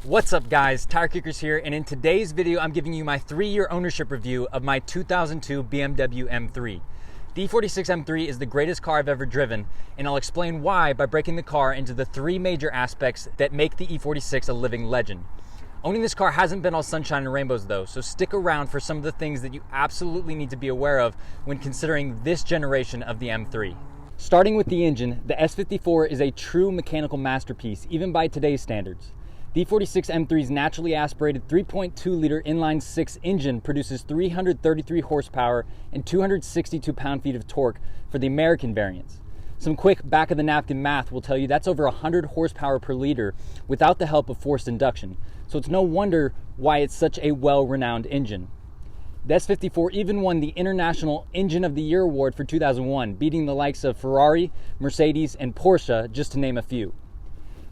What's up guys, Tire Kickers here, and in today's video I'm giving you my 3-year ownership review of my 2002 BMW M3. The E46 M3 is the greatest car I've ever driven, and I'll explain why by breaking the car into the 3 major aspects that make the E46 a living legend. Owning this car hasn't been all sunshine and rainbows though, so stick around for some of the things that you absolutely need to be aware of when considering this generation of the M3. Starting with the engine, the S54 is a true mechanical masterpiece, even by today's standards. The E46 M3's naturally aspirated 3.2-liter inline-6 engine produces 333 horsepower and 262 pound-feet of torque for the American variants. Some quick back-of-the-napkin math will tell you that's over 100 horsepower per liter without the help of forced induction, so it's no wonder why it's such a well-renowned engine. The S54 even won the International Engine of the Year award for 2001, beating the likes of Ferrari, Mercedes, and Porsche, just to name a few.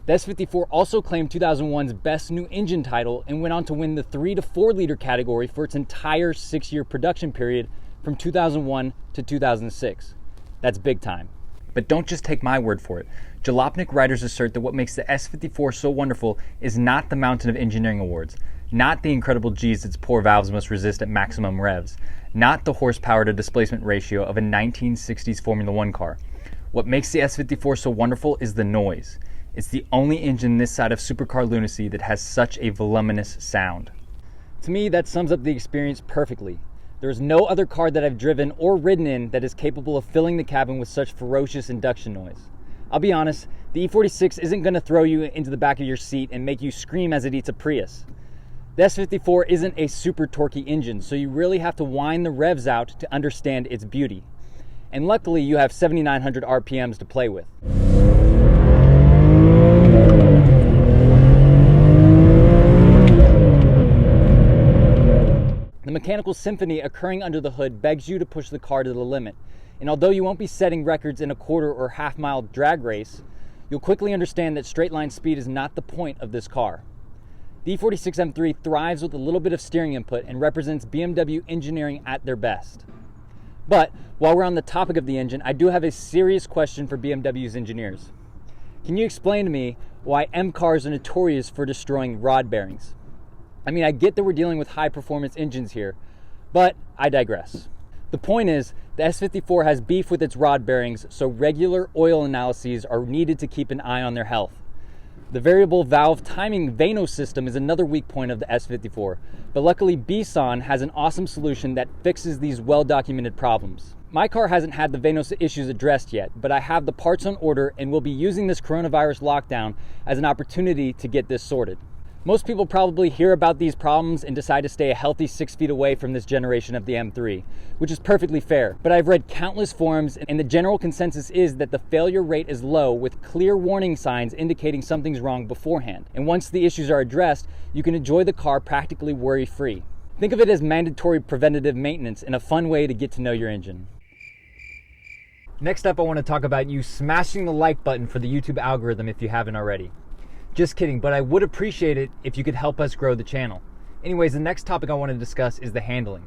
The S54 also claimed 2001's Best New Engine title and went on to win the 3 to 4 liter category for its entire 6-year production period from 2001 to 2006. That's big time. But don't just take my word for it. Jalopnik writers assert that what makes the S54 so wonderful is not the mountain of engineering awards, not the incredible G's its poor valves must resist at maximum revs, not the horsepower to displacement ratio of a 1960s Formula One car. What makes the S54 so wonderful is the noise. It's the only engine this side of supercar lunacy that has such a voluminous sound. To me, that sums up the experience perfectly. There is no other car that I've driven or ridden in that is capable of filling the cabin with such ferocious induction noise. I'll be honest, the E46 isn't going to throw you into the back of your seat and make you scream as it eats a Prius. The S54 isn't a super torquey engine, so you really have to wind the revs out to understand its beauty. And luckily, you have 7,900 RPMs to play with. The mechanical symphony occurring under the hood begs you to push the car to the limit, and although you won't be setting records in a quarter or half-mile drag race, you'll quickly understand that straight line speed is not the point of this car. The E46 M3 thrives with a little bit of steering input and represents BMW engineering at their best. But while we're on the topic of the engine, I do have a serious question for BMW's engineers. Can you explain to me why M cars are notorious for destroying rod bearings? I mean, I get that we're dealing with high-performance engines here, but I digress. The point is, the S54 has beef with its rod bearings, so regular oil analyses are needed to keep an eye on their health. The variable valve timing VANOS system is another weak point of the S54, but luckily Nissan has an awesome solution that fixes these well-documented problems. My car hasn't had the VANOS issues addressed yet, but I have the parts on order and will be using this coronavirus lockdown as an opportunity to get this sorted. Most people probably hear about these problems and decide to stay a healthy 6 feet away from this generation of the M3, which is perfectly fair. But I've read countless forums and the general consensus is that the failure rate is low with clear warning signs indicating something's wrong beforehand. And once the issues are addressed, you can enjoy the car practically worry-free. Think of it as mandatory preventative maintenance and a fun way to get to know your engine. Next up, I want to talk about you smashing the like button for the YouTube algorithm if you haven't already. Just kidding, but I would appreciate it if you could help us grow the channel. Anyways, the next topic I want to discuss is the handling.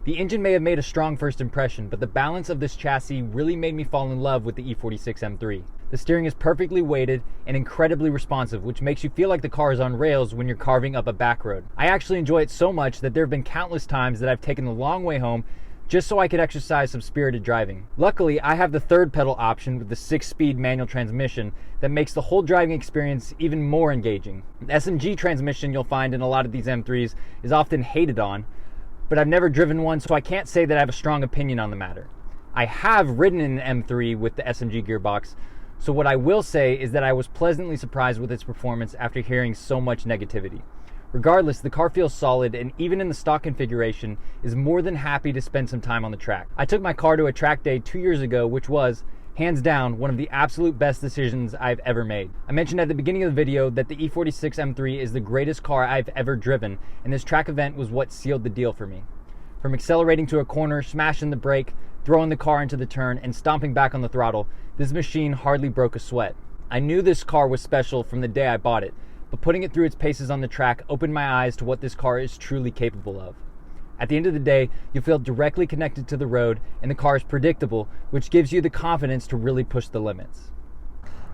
The engine may have made a strong first impression, but the balance of this chassis really made me fall in love with the E46 M3. The steering is perfectly weighted and incredibly responsive, which makes you feel like the car is on rails when you're carving up a back road. I actually enjoy it so much that there have been countless times that I've taken the long way home just so I could exercise some spirited driving. Luckily, I have the third pedal option with the 6-speed manual transmission that makes the whole driving experience even more engaging. The SMG transmission you'll find in a lot of these M3s is often hated on, but I've never driven one, so I can't say that I have a strong opinion on the matter. I have ridden in an M3 with the SMG gearbox, so what I will say is that I was pleasantly surprised with its performance after hearing so much negativity. Regardless, the car feels solid and even in the stock configuration is more than happy to spend some time on the track. I took my car to a track day 2 years ago, which was, hands down, one of the absolute best decisions I've ever made. I mentioned at the beginning of the video that the E46 M3 is the greatest car I've ever driven, and this track event was what sealed the deal for me. From accelerating to a corner, smashing the brake, throwing the car into the turn, and stomping back on the throttle, this machine hardly broke a sweat. I knew this car was special from the day I bought it, but putting it through its paces on the track opened my eyes to what this car is truly capable of. At the end of the day, you feel directly connected to the road and the car is predictable, which gives you the confidence to really push the limits.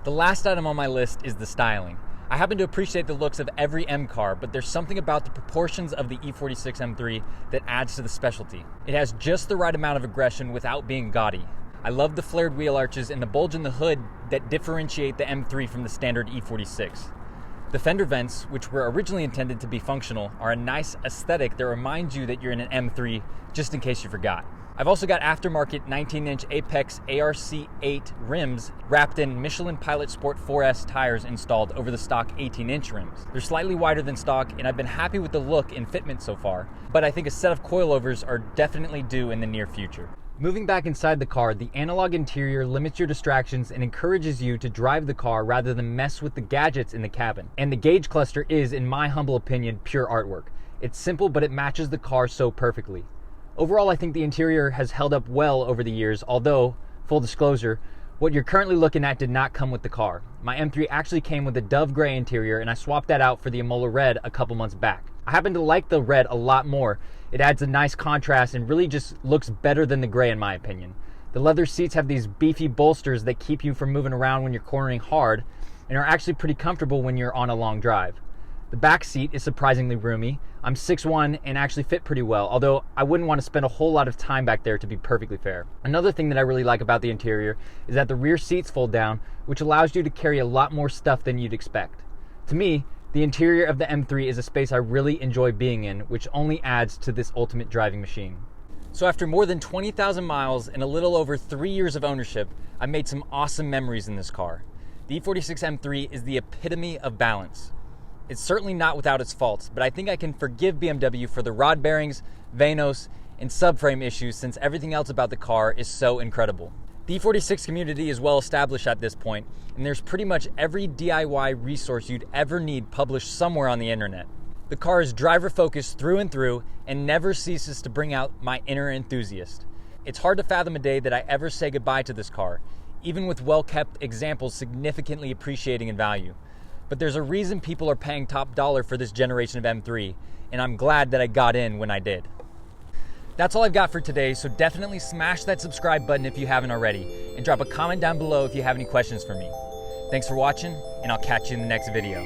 The last item on my list is the styling. I happen to appreciate the looks of every M car, but there's something about the proportions of the E46 M3 that adds to the specialty. It has just the right amount of aggression without being gaudy. I love the flared wheel arches and the bulge in the hood that differentiate the M3 from the standard E46. The fender vents, which were originally intended to be functional, are a nice aesthetic that reminds you that you're in an M3, just in case you forgot. I've also got aftermarket 19-inch Apex ARC8 rims wrapped in Michelin Pilot Sport 4S tires installed over the stock 18-inch rims. They're slightly wider than stock, and I've been happy with the look and fitment so far, but I think a set of coilovers are definitely due in the near future. Moving back inside the car, the analog interior limits your distractions and encourages you to drive the car rather than mess with the gadgets in the cabin. And the gauge cluster is, in my humble opinion, pure artwork. It's simple, but it matches the car so perfectly. Overall, I think the interior has held up well over the years, although, full disclosure, what you're currently looking at did not come with the car. My M3 actually came with a dove gray interior, and I swapped that out for the Amola red a couple months back. I happen to like the red a lot more. It adds a nice contrast and really just looks better than the gray in my opinion. The leather seats have these beefy bolsters that keep you from moving around when you're cornering hard and are actually pretty comfortable when you're on a long drive. The back seat is surprisingly roomy. I'm 6'1" and actually fit pretty well, although I wouldn't want to spend a whole lot of time back there to be perfectly fair. Another thing that I really like about the interior is that the rear seats fold down, which allows you to carry a lot more stuff than you'd expect. To me, the interior of the M3 is a space I really enjoy being in, which only adds to this ultimate driving machine. So after more than 20,000 miles and a little over 3 years of ownership, I made some awesome memories in this car. The E46 M3 is the epitome of balance. It's certainly not without its faults, but I think I can forgive BMW for the rod bearings, VANOS, and subframe issues since everything else about the car is so incredible. The E46 community is well established at this point, and there's pretty much every DIY resource you'd ever need published somewhere on the internet. The car is driver focused through and through and never ceases to bring out my inner enthusiast. It's hard to fathom a day that I ever say goodbye to this car, even with well-kept examples significantly appreciating in value. But there's a reason people are paying top dollar for this generation of M3, and I'm glad that I got in when I did. That's all I've got for today, so definitely smash that subscribe button if you haven't already, and drop a comment down below if you have any questions for me. Thanks for watching, and I'll catch you in the next video.